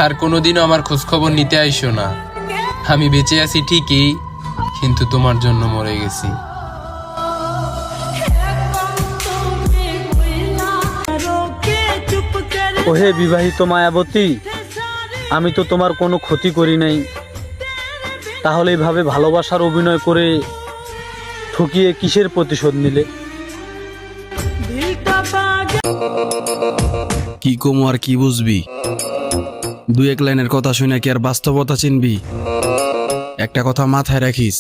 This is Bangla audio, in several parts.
আর কোনোদিনও আমার খোঁজ খবর নিতে আইসো না। আমি বেঁচে আছি ঠিকই, কিন্তু তোমার জন্য মরে গেছি। ওহে বিবাহিত মায়াবতী, আমি তো তোমার কোনো ক্ষতি করি নাই, তাহলে এইভাবে ভালোবাসার অভিনয় করে ঠকিয়ে কিসের প্রতিশোধ নিলে? কি কম আর কি বুঝবি? দুই এক লাইনের কথা শুনে কি আর বাস্তবতা চিনবি? একটা কথা মাথায় রাখিস,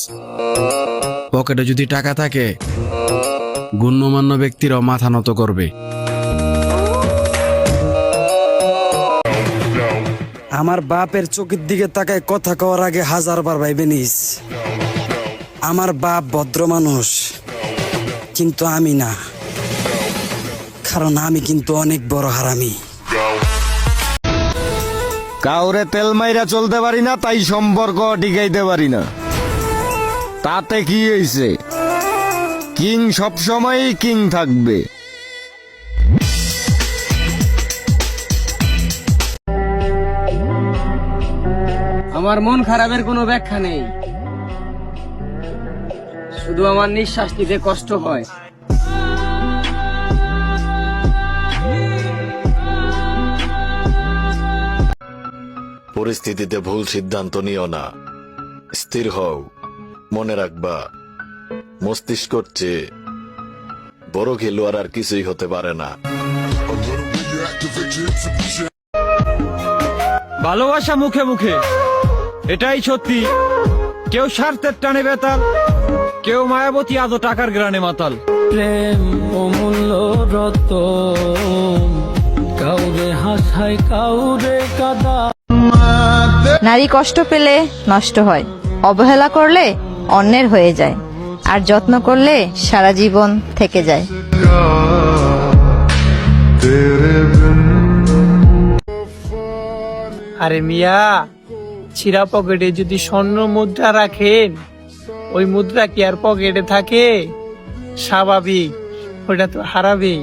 পকেটে যদি টাকা থাকে গণ্যমান্য ব্যক্তিরাও মাথা নত করবে। আমার বাপের চোখের দিকে তাকায় কথা কওয়ার আগে 1000 বার ভাইবে নিস। আমার বাপ ভদ্র মানুষ, কিন্তু আমি না, কারণ আমি কিন্তু অনেক বড় হারামি। কাউরে তেল মাইরা চলতে পারি না, তাই সম্পর্ক টিকাইতে পারি না। তাতে কি হয়েছে? কিং সবসময়ই কিং থাকবে। আমার মন খারাপের কোনো ব্যাখ্যা নেই, শুধু আমার নিঃশ্বাস নিতে কষ্ট হয়। পরিস্থিতিতে ভুল সিদ্ধান্ত নিও না, স্থির হও। মনে রাখবা, মস্তিষ্কর চেয়ে বড় খেলোয়াড় আর কিছুই হতে পারে না। ভালোবাসা মুখে মুখে, এটাই সত্যি। কেউ স্বার্থের টানে বেতাল, কেউ মায়াবতী আদো টাকার গ্রানে মাতাল। প্রেম অমূল্য রতন, কাউরে হাসায় কাউরে কাদা। নারী কষ্ট পেলে নষ্ট হয়, অবহেলা করলে অন্যের হয়ে যায়, আর যত্ন করলে সারা জীবন থেকে যায়। আরে মিয়া, ছিঁড়া পকেটে যদি স্বর্ণ মুদ্রা রাখেন, ওই মুদ্রা কি আর পকেটে থাকে? স্বাভাবিক, ওটা তো হারাবেই।